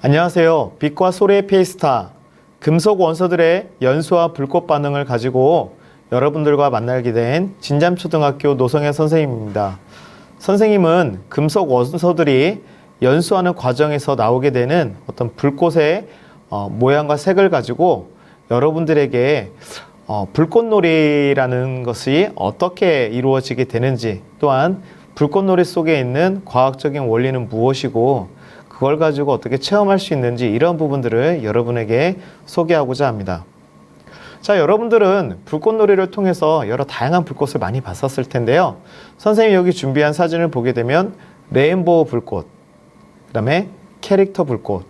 안녕하세요. 빛과 소리의 페이스타 금속 원소들의 연소와 불꽃 반응을 가지고 여러분들과 만나게 된 진잠초등학교 노성현 선생님입니다. 선생님은 금속 원소들이 연소하는 과정에서 나오게 되는 어떤 불꽃의 모양과 색을 가지고 여러분들에게 불꽃놀이라는 것이 어떻게 이루어지게 되는지, 또한 불꽃놀이 속에 있는 과학적인 원리는 무엇이고 그걸 가지고 어떻게 체험할 수 있는지, 이런 부분들을 여러분에게 소개하고자 합니다. 자, 여러분들은 불꽃놀이를 통해서 여러 다양한 불꽃을 많이 봤었을 텐데요. 선생님이 여기 준비한 사진을 보게 되면 레인보우 불꽃, 그 다음에 캐릭터 불꽃,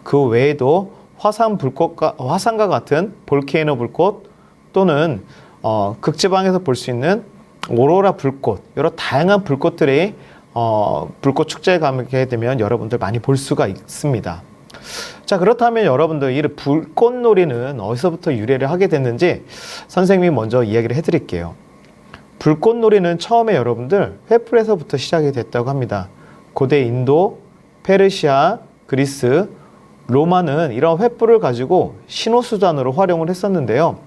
그 외에도 화산과 같은 볼케이노 불꽃, 또는 극지방에서 볼 수 있는 오로라 불꽃, 여러 다양한 불꽃들이 불꽃 축제에 가게 되면 여러분들 많이 볼 수가 있습니다. 자, 그렇다면 여러분들 이 불꽃놀이는 어디서부터 유래를 하게 됐는지 선생님이 먼저 이야기를 해드릴게요. 불꽃놀이는 처음에 여러분들 횃불에서부터 시작이 됐다고 합니다. 고대 인도, 페르시아, 그리스, 로마는 이런 횃불을 가지고 신호수단으로 활용을 했었는데요.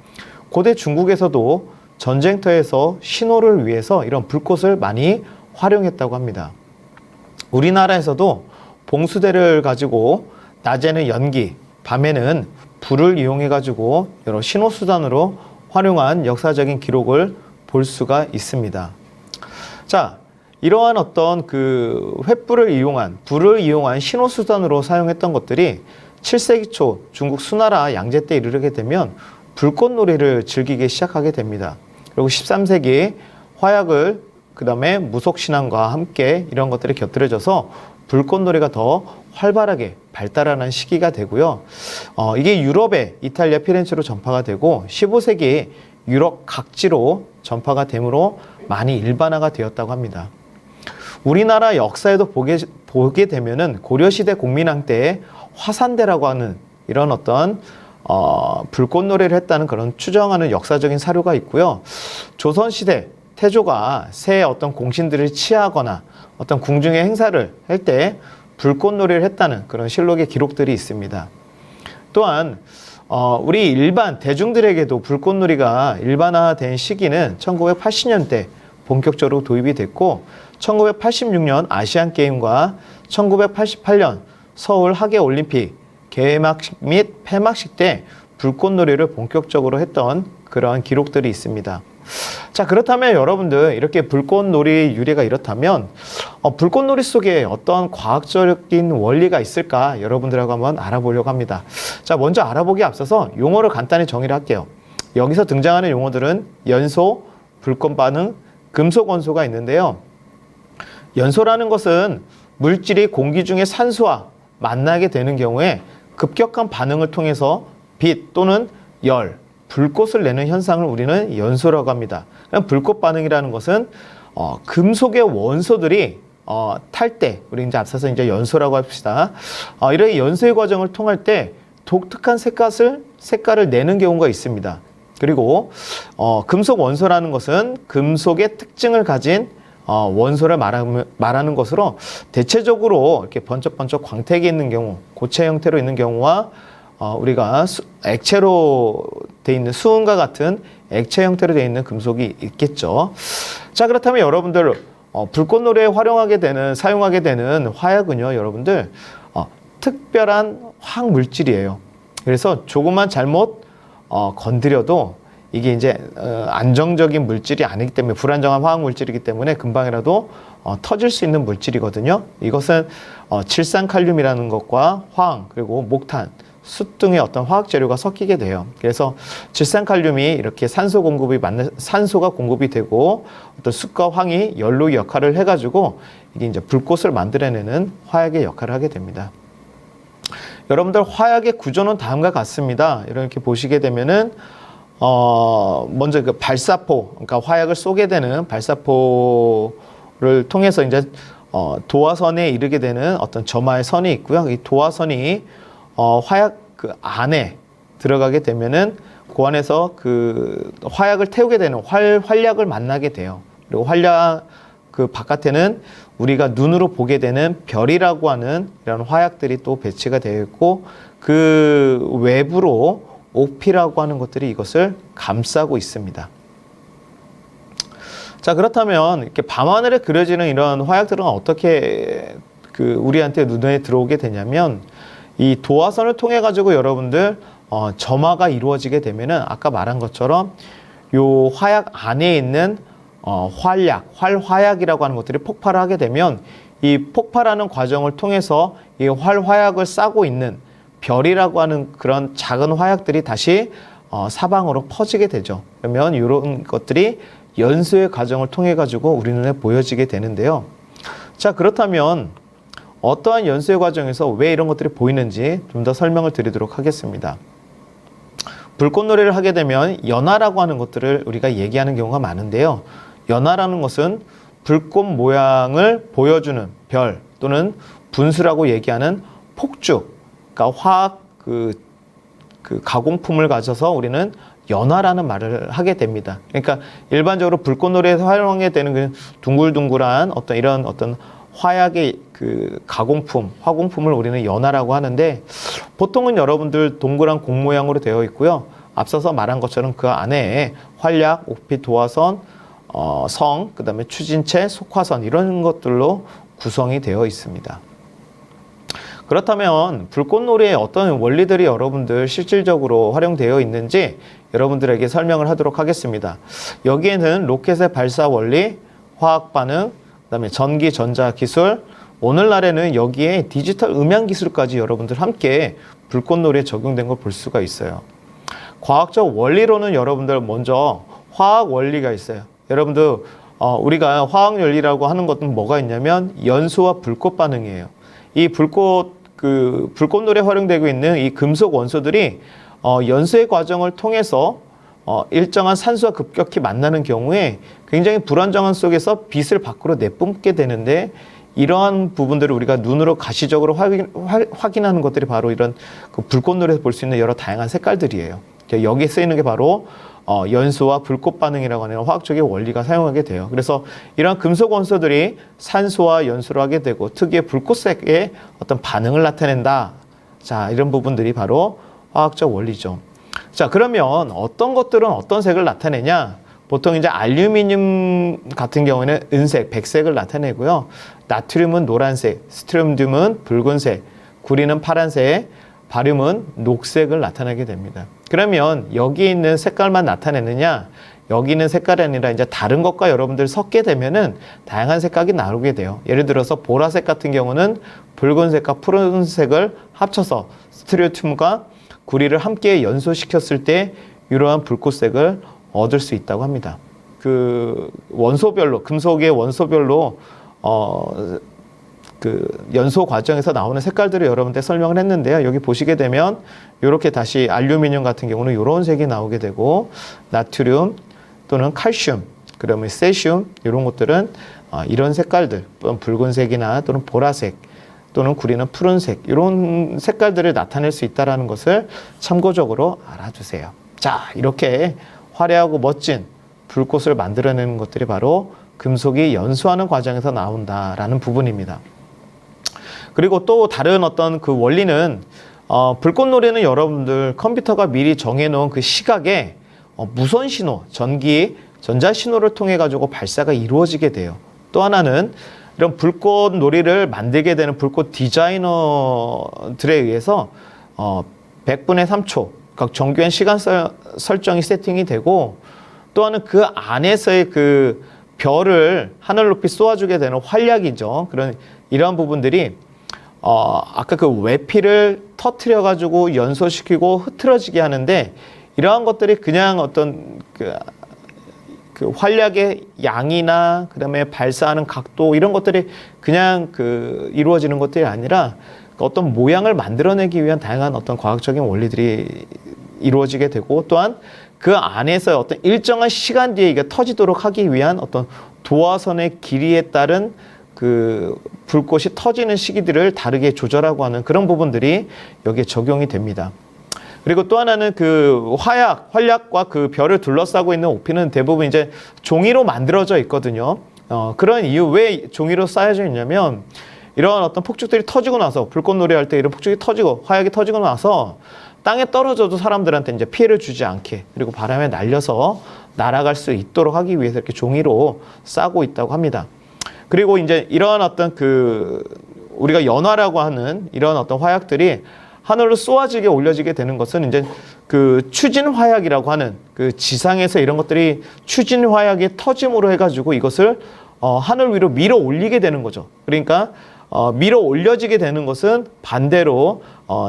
고대 중국에서도 전쟁터에서 신호를 위해서 이런 불꽃을 많이 활용했다고 합니다. 우리나라에서도 봉수대를 가지고 낮에는 연기, 밤에는 불을 이용해 가지고 여러 신호수단으로 활용한 역사적인 기록을 볼 수가 있습니다. 자, 이러한 어떤 그 불을 이용한 신호수단으로 사용했던 것들이 7세기 초 중국 수나라 양제 때 이르게 되면 불꽃놀이를 즐기기 시작하게 됩니다. 그리고 13세기 화약을 그 다음에 무속신앙과 함께 이런 것들이 곁들여져서 불꽃놀이가 더 활발하게 발달하는 시기가 되고요. 이게 유럽의 이탈리아 피렌체로 전파가 되고 15세기 유럽 각지로 전파가 되므로 많이 일반화가 되었다고 합니다. 우리나라 역사에도 보게 되면은 고려시대 공민왕 때 화산대라고 하는 이런 어떤 불꽃놀이를 했다는 그런 추정하는 역사적인 사료가 있고요. 조선시대 태조가 새 어떤 공신들을 치하거나 어떤 궁중의 행사를 할 때 불꽃놀이를 했다는 그런 실록의 기록들이 있습니다. 또한 우리 일반 대중들에게도 불꽃놀이가 일반화된 시기는 1980년대 본격적으로 도입이 됐고, 1986년 아시안게임과 1988년 서울 하계올림픽 개막 및 폐막식 때 불꽃놀이를 본격적으로 했던 그러한 기록들이 있습니다. 자, 그렇다면 여러분들 이렇게 불꽃놀이 유래가 이렇다면 불꽃놀이 속에 어떤 과학적인 원리가 있을까 여러분들하고 한번 알아보려고 합니다. 자, 먼저 알아보기에 앞서서 용어를 간단히 정의를 할게요. 여기서 등장하는 용어들은 연소, 불꽃 반응, 금속 원소가 있는데요. 연소라는 것은 물질이 공기 중에 산소와 만나게 되는 경우에 급격한 반응을 통해서 빛 또는 열, 불꽃을 내는 현상을 우리는 연소라고 합니다. 불꽃 반응이라는 것은 금속의 원소들이 탈 때, 우리 이제 앞서서 이제 연소라고 합시다. 이런 연소의 과정을 통할 때 독특한 색깔을 내는 경우가 있습니다. 그리고 금속 원소라는 것은 금속의 특징을 가진 원소를 말하는 것으로, 대체적으로 이렇게 번쩍번쩍 광택이 있는 경우, 고체 형태로 있는 경우와 우리가 액체로 돼 있는 수은과 같은 액체 형태로 되어 있는 금속이 있겠죠. 자, 그렇다면 여러분들 불꽃놀이에 사용하게 되는 화약은요, 여러분들 특별한 화학 물질이에요. 그래서 조금만 잘못 건드려도 이게 이제 안정적인 물질이 아니기 때문에, 불안정한 화학 물질이기 때문에 금방이라도 터질 수 있는 물질이거든요. 이것은 칠산칼륨이라는 것과 황, 그리고 목탄, 숯 등의 어떤 화학 재료가 섞이게 돼요. 그래서 질산칼륨이 이렇게 산소가 공급이 되고 어떤 숯과 황이 연료 역할을 해가지고 이게 이제 불꽃을 만들어내는 화약의 역할을 하게 됩니다. 여러분들 화약의 구조는 다음과 같습니다. 이렇게 보시게 되면은 먼저 그 발사포, 그러니까 화약을 쏘게 되는 발사포를 통해서 이제 도화선에 이르게 되는 어떤 점화의 선이 있고요. 이 도화선이 화약 그 안에 들어가게 되면은 그 안에서 그 화약을 태우게 되는 활약을 만나게 돼요. 그리고 그 바깥에는 우리가 눈으로 보게 되는 별이라고 하는 이런 화약들이 또 배치가 되어 있고 그 외부로 옥피라고 하는 것들이 이것을 감싸고 있습니다. 자, 그렇다면 이렇게 밤하늘에 그려지는 이런 화약들은 어떻게 우리한테 눈에 들어오게 되냐면 이 도화선을 통해 가지고 여러분들 점화가 이루어지게 되면은 아까 말한 것처럼 요 화약 안에 있는 활화약이라고 하는 것들이 폭발을 하게 되면 이 폭발하는 과정을 통해서 이 활화약을 싸고 있는 별이라고 하는 그런 작은 화약들이 다시 사방으로 퍼지게 되죠. 그러면 이런 것들이 연소의 과정을 통해 가지고 우리 눈에 보여지게 되는데요. 자, 그렇다면 어떠한 연소의 과정에서 왜 이런 것들이 보이는지 좀 더 설명을 드리도록 하겠습니다. 불꽃놀이를 하게 되면 연화라고 하는 것들을 우리가 얘기하는 경우가 많은데요. 연화라는 것은 불꽃 모양을 보여주는 별 또는 분수라고 얘기하는 폭죽, 그러니까 화학 그 가공품을 가져서 우리는 연화라는 말을 하게 됩니다. 그러니까 일반적으로 불꽃놀이에서 활용하게 되는 그 둥글둥글한 이런 화약의 그 화공품을 우리는 연화라고 하는데 보통은 여러분들 동그란 공 모양으로 되어 있고요. 앞서서 말한 것처럼 그 안에 활약, 옥피, 도화선, 성, 그 다음에 추진체, 속화선 이런 것들로 구성이 되어 있습니다. 그렇다면 불꽃놀이에 어떤 원리들이 여러분들 실질적으로 활용되어 있는지 여러분들에게 설명을 하도록 하겠습니다. 여기에는 로켓의 발사 원리, 화학 반응, 그다음에 전기 전자 기술, 오늘날에는 여기에 디지털 음향 기술까지 여러분들 함께 불꽃놀이에 적용된 걸 볼 수가 있어요. 과학적 원리로는 여러분들 먼저 화학 원리가 있어요. 여러분들 우리가 화학 원리라고 하는 것은 뭐가 있냐면 연소와 불꽃 반응이에요. 이 불꽃놀이에 활용되고 있는 이 금속 원소들이 연소의 과정을 통해서 일정한 산소와 급격히 만나는 경우에 굉장히 불안정한 속에서 빛을 밖으로 내뿜게 되는데 이러한 부분들을 우리가 눈으로 가시적으로 확인하는 것들이 바로 이런 불꽃놀이에서 볼 수 있는 여러 다양한 색깔들이에요. 여기에 쓰이는 게 바로 연소와 불꽃 반응이라고 하는 화학적인 원리가 사용하게 돼요. 그래서 이러한 금속 원소들이 산소와 연소를 하게 되고 특유의 불꽃색의 어떤 반응을 나타낸다. 자, 이런 부분들이 바로 화학적 원리죠. 자, 그러면 어떤 것들은 어떤 색을 나타내냐? 보통 이제 알루미늄 같은 경우에는 은색, 백색을 나타내고요. 나트륨은 노란색, 스트론튬은 붉은색, 구리는 파란색, 바륨은 녹색을 나타내게 됩니다. 그러면 여기 있는 색깔만 나타내느냐? 여기 있는 색깔이 아니라 이제 다른 것과 여러분들 섞게 되면은 다양한 색깔이 나오게 돼요. 예를 들어서 보라색 같은 경우는 붉은색과 푸른색을 합쳐서 스트론튬과 구리를 함께 연소시켰을 때 이러한 불꽃색을 얻을 수 있다고 합니다. 그 원소별로, 금속의 원소별로 연소 과정에서 나오는 색깔들을 여러분들 설명을 했는데요. 여기 보시게 되면 이렇게 다시 알루미늄 같은 경우는 이런 색이 나오게 되고 나트륨 또는 칼슘, 그러면 세슘 이런 것들은 이런 색깔들, 붉은색이나 또는 보라색 또는 구리는 푸른색 이런 색깔들을 나타낼 수 있다는 것을 참고적으로 알아두세요. 자, 이렇게 화려하고 멋진 불꽃을 만들어내는 것들이 바로 금속이 연소하는 과정에서 나온다라는 부분입니다. 그리고 또 다른 어떤 그 원리는 불꽃놀이는 여러분들 컴퓨터가 미리 정해놓은 그 시각에 무선 신호, 전자 신호를 통해 가지고 발사가 이루어지게 돼요. 또 하나는 이런 불꽃놀이를 만들게 되는 불꽃 디자이너들에 의해서 100분의 3초 각 정교한 시간 설정이 세팅이 되고 또 하나는 그 안에서의 그 별을 하늘 높이 쏘아주게 되는 활약이죠. 이러한 부분들이 아까 그 외피를 터트려 가지고 연소시키고 흐트러지게 하는데 이러한 것들이 그냥 어떤 그 활약의 양이나 그다음에 발사하는 각도 이런 것들이 그냥 이루어지는 것들이 아니라 어떤 모양을 만들어내기 위한 다양한 어떤 과학적인 원리들이 이루어지게 되고 또한 그 안에서 어떤 일정한 시간 뒤에 이게 터지도록 하기 위한 어떤 도화선의 길이에 따른 그 불꽃이 터지는 시기들을 다르게 조절하고 하는 그런 부분들이 여기에 적용이 됩니다. 그리고 또 하나는 그 활약과 그 별을 둘러싸고 있는 옥피는 대부분 이제 종이로 만들어져 있거든요. 그런 이유, 왜 종이로 쌓여져 있냐면 이러한 어떤 폭죽들이 터지고 나서, 불꽃놀이 할 때 이런 폭죽이 터지고 화약이 터지고 나서 땅에 떨어져도 사람들한테 이제 피해를 주지 않게, 그리고 바람에 날려서 날아갈 수 있도록 하기 위해서 이렇게 종이로 싸고 있다고 합니다. 그리고 이제 이러한 어떤 우리가 연화라고 하는 이런 어떤 화약들이 하늘로 쏘아지게 올려지게 되는 것은 이제 추진 화약이라고 하는 지상에서 이런 것들이 추진 화약이 터짐으로 해가지고 이것을 하늘 위로 밀어 올리게 되는 거죠. 그러니까 밀어 올려지게 되는 것은 반대로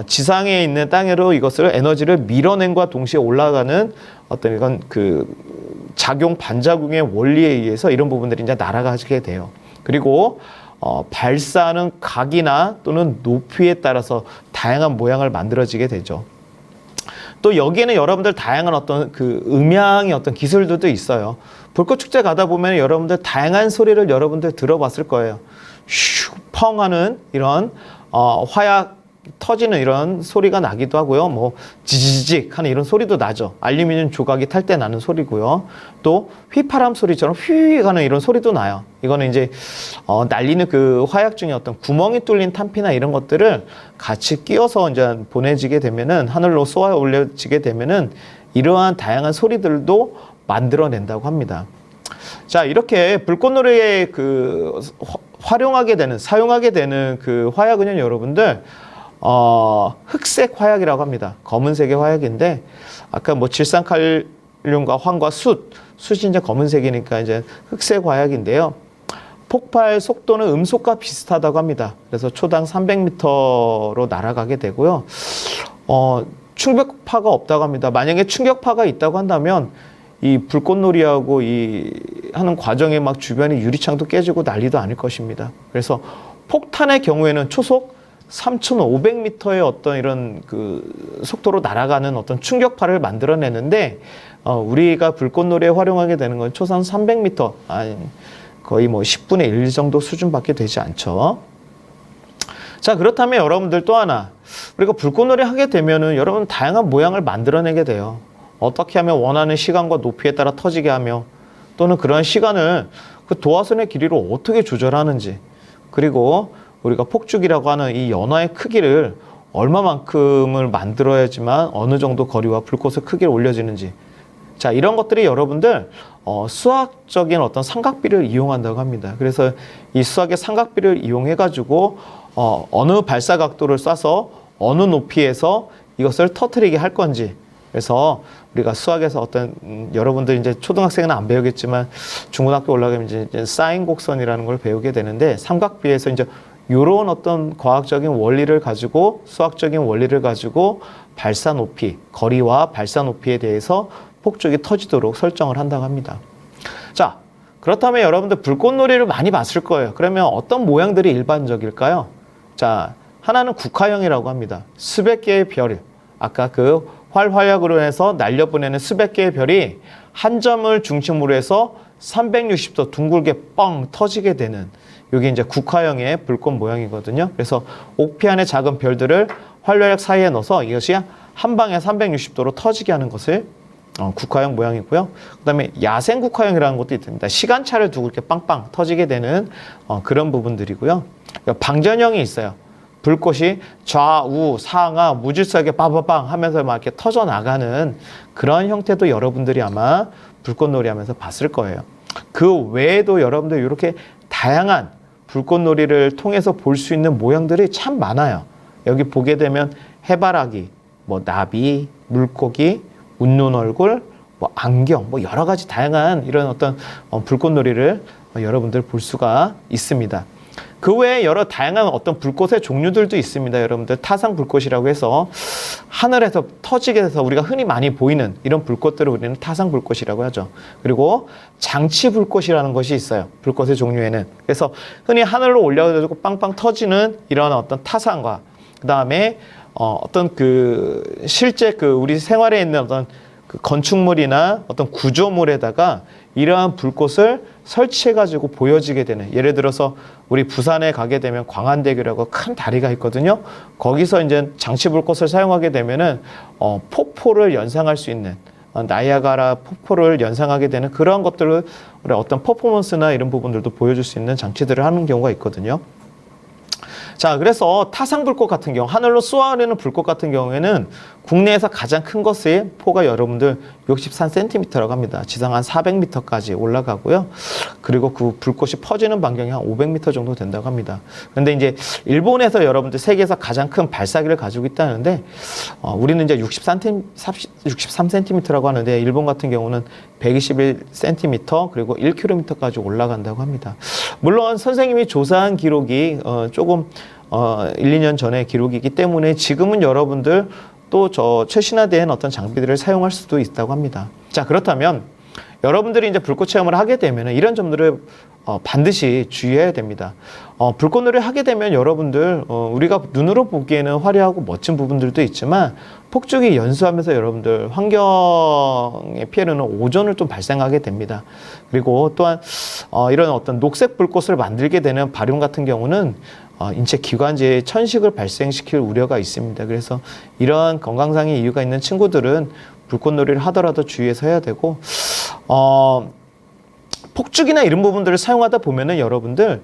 지상에 있는 땅으로 이것을 에너지를 밀어낸과 동시에 올라가는 어떤 이건 작용 반작용의 원리에 의해서 이런 부분들이 이제 날아가게 돼요. 그리고 발사하는 각이나 또는 높이에 따라서 다양한 모양을 만들어지게 되죠. 또 여기에는 여러분들 다양한 어떤 음향의 어떤 기술들도 있어요. 불꽃 축제 가다 보면 여러분들 다양한 소리를 여러분들 들어봤을 거예요. 슈펑 하는 이런 화약 터지는 이런 소리가 나기도 하고요. 뭐 지지직 하는 이런 소리도 나죠. 알루미늄 조각이 탈 때 나는 소리고요. 또 휘파람 소리처럼 휘 하는 이런 소리도 나요. 이거는 이제 날리는 화약 중에 어떤 구멍이 뚫린 탄피나 이런 것들을 같이 끼워서 이제 보내지게 되면은, 하늘로 쏘아 올려지게 되면은 이러한 다양한 소리들도 만들어낸다고 합니다. 자, 이렇게 불꽃놀이에 활용하게 되는, 사용하게 되는 화약은요, 여러분들 흑색 화약이라고 합니다. 검은색의 화약인데, 아까 뭐 질산칼륨과 황과 숯이 이제 검은색이니까 이제 흑색 화약인데요. 폭발 속도는 음속과 비슷하다고 합니다. 그래서 초당 300m로 날아가게 되고요. 충격파가 없다고 합니다. 만약에 충격파가 있다고 한다면 이 불꽃놀이하고 하는 과정에 막 주변에 유리창도 깨지고 난리도 아닐 것입니다. 그래서 폭탄의 경우에는 초속 3,500m의 어떤 이런 속도로 날아가는 어떤 충격파를 만들어내는데, 우리가 불꽃놀이에 활용하게 되는 건 초속 300m, 거의 뭐 10분의 1 정도 수준밖에 되지 않죠. 자, 그렇다면 여러분들 또 하나, 우리가 불꽃놀이 하게 되면은 여러분 다양한 모양을 만들어내게 돼요. 어떻게 하면 원하는 시간과 높이에 따라 터지게 하며, 또는 그러한 시간을 도화선의 길이로 어떻게 조절하는지, 그리고 우리가 폭죽이라고 하는 이 연화의 크기를 얼마만큼을 만들어야지만 어느 정도 거리와 불꽃의 크기를 올려지는지, 자, 이런 것들이 여러분들 수학적인 어떤 삼각비를 이용한다고 합니다. 그래서 이 수학의 삼각비를 이용해 가지고 어느 발사 각도를 쏴서 어느 높이에서 이것을 터뜨리게 할 건지, 그래서 우리가 수학에서 어떤 여러분들 이제 초등학생은 안 배우겠지만 중고등학교 올라가면 이제 사인 곡선이라는 걸 배우게 되는데, 삼각비에서 이제 이런 어떤 과학적인 원리를 가지고, 수학적인 원리를 가지고 발사 높이, 거리와 발사 높이에 대해서 폭죽이 터지도록 설정을 한다고 합니다. 자, 그렇다면 여러분들 불꽃놀이를 많이 봤을 거예요. 그러면 어떤 모양들이 일반적일까요? 자, 하나는 국화형이라고 합니다. 수백 개의 별, 아까 활화약으로 해서 날려보내는 수백 개의 별이 한 점을 중심으로 해서 360도 둥글게 뻥 터지게 되는, 이게 이제 국화형의 불꽃 모양이거든요. 그래서 옥피 안에 작은 별들을 활화약 사이에 넣어서 이것이 한 방에 360도로 터지게 하는 것을 국화형 모양이고요. 그 다음에 야생 국화형이라는 것도 있습니다. 시간차를 두고 이렇게 빵빵 터지게 되는 그런 부분들이고요. 방전형이 있어요. 불꽃이 좌우 상하 무질서하게 빠바빵 하면서 막 이렇게 터져 나가는 그런 형태도 여러분들이 아마 불꽃놀이 하면서 봤을 거예요. 그 외에도 여러분들 이렇게 다양한 불꽃놀이를 통해서 볼 수 있는 모양들이 참 많아요. 여기 보게 되면 해바라기, 뭐 나비, 물고기, 웃는 얼굴, 뭐 안경, 뭐 여러 가지 다양한 이런 어떤 불꽃놀이를 여러분들 볼 수가 있습니다. 그 외에 여러 다양한 어떤 불꽃의 종류들도 있습니다. 여러분들 타상 불꽃이라고 해서 하늘에서 터지게 돼서 우리가 흔히 많이 보이는 이런 불꽃들을 우리는 타상 불꽃이라고 하죠. 그리고 장치 불꽃이라는 것이 있어요. 불꽃의 종류에는. 그래서 흔히 하늘로 올려가지고 빵빵 터지는 이런 어떤 타상과, 그 다음에 어떤 실제 우리 생활에 있는 어떤 건축물이나 어떤 구조물에다가 이러한 불꽃을 설치해가지고 보여지게 되는, 예를 들어서 우리 부산에 가게 되면 광안대교라고 큰 다리가 있거든요. 거기서 이제 장치 불꽃을 사용하게 되면은 폭포를 연상할 수 있는 나이아가라 폭포를 연상하게 되는 그러한 것들을 어떤 퍼포먼스나 이런 부분들도 보여줄 수 있는 장치들을 하는 경우가 있거든요. 자, 그래서 타상 불꽃 같은 경우, 하늘로 쏘아오르는 불꽃 같은 경우에는 국내에서 가장 큰 것의 포가 여러분들 63cm라고 합니다. 지상 한 400m까지 올라가고요. 그리고 그 불꽃이 퍼지는 반경이 한 500m 정도 된다고 합니다. 그런데 이제 일본에서 여러분들 세계에서 가장 큰 발사기를 가지고 있다는데, 우리는 이제 63cm라고 하는데, 일본 같은 경우는 121cm 그리고 1km까지 올라간다고 합니다. 물론 선생님이 조사한 기록이 조금 1, 2년 전의 기록이기 때문에 지금은 여러분들 또 저 최신화된 어떤 장비들을 사용할 수도 있다고 합니다. 자, 그렇다면 여러분들이 이제 불꽃 체험을 하게 되면 이런 점들을 반드시 주의해야 됩니다. 불꽃놀이를 하게 되면 여러분들 우리가 눈으로 보기에는 화려하고 멋진 부분들도 있지만 폭죽이 연수하면서 여러분들 환경의 피해는 오존을 좀 발생하게 됩니다. 그리고 또한 이런 어떤 녹색 불꽃을 만들게 되는 바륨 같은 경우는 인체 기관지에 천식을 발생시킬 우려가 있습니다. 그래서 이러한 건강상의 이유가 있는 친구들은 불꽃놀이를 하더라도 주의해서 해야 되고, 폭죽이나 이런 부분들을 사용하다 보면은 여러분들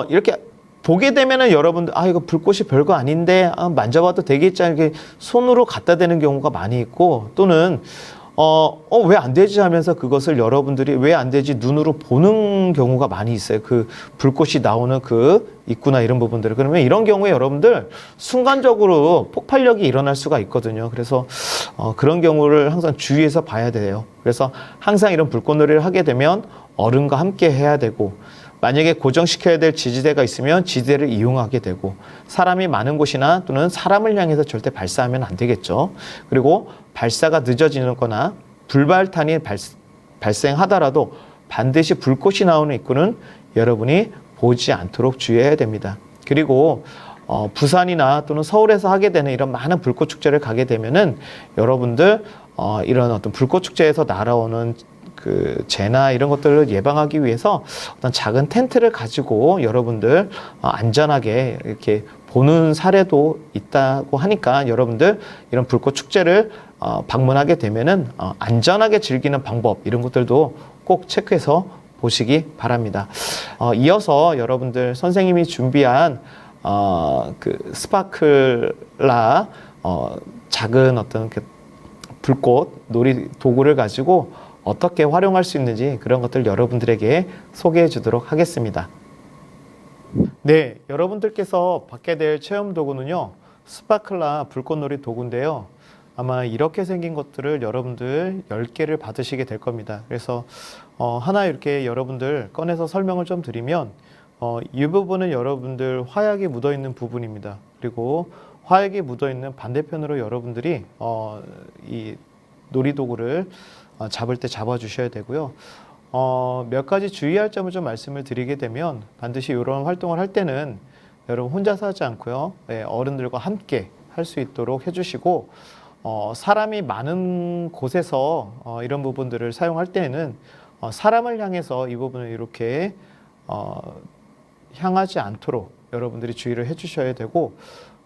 이렇게 보게 되면은 여러분들 이거 불꽃이 별거 아닌데 만져봐도 되겠지 이렇게 손으로 갖다 대는 경우가 많이 있고, 또는 왜 안 되지 하면서 그것을 여러분들이 왜 안 되지 눈으로 보는 경우가 많이 있어요. 그 불꽃이 나오는 그 입구나 이런 부분들을. 그러면 이런 경우에 여러분들 순간적으로 폭발력이 일어날 수가 있거든요. 그래서 그런 경우를 항상 주의해서 봐야 돼요. 그래서 항상 이런 불꽃놀이를 하게 되면 어른과 함께 해야 되고, 만약에 고정시켜야 될 지지대가 있으면 지지대를 이용하게 되고, 사람이 많은 곳이나 또는 사람을 향해서 절대 발사하면 안 되겠죠. 그리고 발사가 늦어지는 거나 불발탄이 발생하더라도 반드시 불꽃이 나오는 입구는 여러분이 보지 않도록 주의해야 됩니다. 그리고 부산이나 또는 서울에서 하게 되는 이런 많은 불꽃 축제를 가게 되면은 여러분들 이런 어떤 불꽃 축제에서 날아오는 그 재나 이런 것들을 예방하기 위해서 어떤 작은 텐트를 가지고 여러분들 안전하게 이렇게 보는 사례도 있다고 하니까, 여러분들 이런 불꽃 축제를 방문하게 되면은 안전하게 즐기는 방법 이런 것들도 꼭 체크해서 보시기 바랍니다. 이어서 여러분들 선생님이 준비한 그 스파클라 작은 어떤 그 불꽃 놀이 도구를 가지고 어떻게 활용할 수 있는지 그런 것들 여러분들에게 소개해 주도록 하겠습니다. 네, 여러분들께서 받게 될 체험 도구는요, 스파클라 불꽃놀이 도구인데요. 아마 이렇게 생긴 것들을 여러분들 10개를 받으시게 될 겁니다. 그래서 하나 이렇게 여러분들 꺼내서 설명을 좀 드리면, 이 부분은 여러분들 화약이 묻어 있는 부분입니다. 그리고 화약이 묻어 있는 반대편으로 여러분들이 이 놀이도구를 잡을 때 잡아 주셔야 되고요. 몇 가지 주의할 점을 좀 말씀을 드리게 되면, 반드시 이런 활동을 할 때는 여러분 혼자서 하지 않고요, 어른들과 함께 할 수 있도록 해주시고, 사람이 많은 곳에서 이런 부분들을 사용할 때에는 사람을 향해서 이 부분을 이렇게 향하지 않도록 여러분들이 주의를 해주셔야 되고,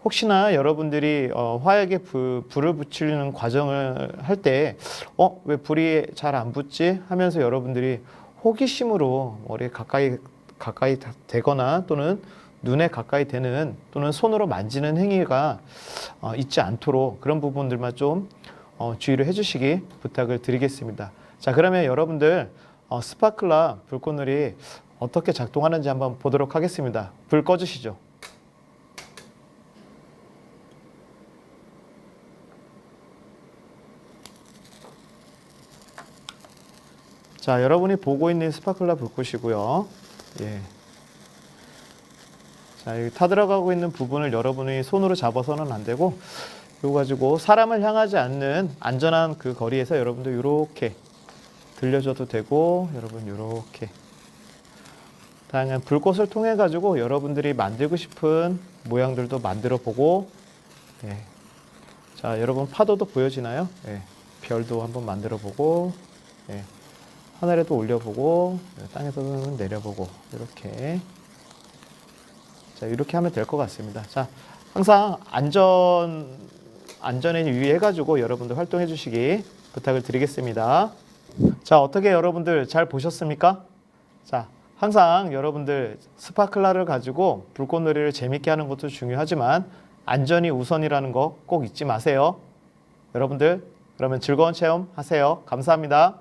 혹시나 여러분들이 화약에 불을 붙이는 과정을 할 때 왜 불이 잘 안 붙지 하면서 여러분들이 호기심으로 머리에 가까이 대거나 또는 눈에 가까이 대는 또는 손으로 만지는 행위가 있지 않도록 그런 부분들만 좀 주의를 해주시기 부탁을 드리겠습니다. 자, 그러면 여러분들 스파클라 불꽃놀이 어떻게 작동하는지 한번 보도록 하겠습니다. 불 꺼주시죠. 자, 여러분이 보고 있는 스파클라 불꽃이고요. 예. 자, 여기 타들어가고 있는 부분을 여러분이 손으로 잡아서는 안 되고, 이거 가지고 사람을 향하지 않는 안전한 그 거리에서 여러분들 이렇게 들려줘도 되고, 여러분 이렇게 다양한 불꽃을 통해 가지고 여러분들이 만들고 싶은 모양들도 만들어 보고, 예. 자, 여러분 파도도 보여지나요? 예. 별도 한번 만들어 보고, 예. 하늘에도 올려보고, 땅에서는 내려보고, 이렇게. 자, 이렇게 하면 될 것 같습니다. 자, 항상 안전에 유의해가지고 여러분들 활동해 주시기 부탁을 드리겠습니다. 자, 어떻게 여러분들 잘 보셨습니까? 자, 항상 여러분들 스파클라를 가지고 불꽃놀이를 재밌게 하는 것도 중요하지만 안전이 우선이라는 거 꼭 잊지 마세요. 여러분들 그러면 즐거운 체험 하세요. 감사합니다.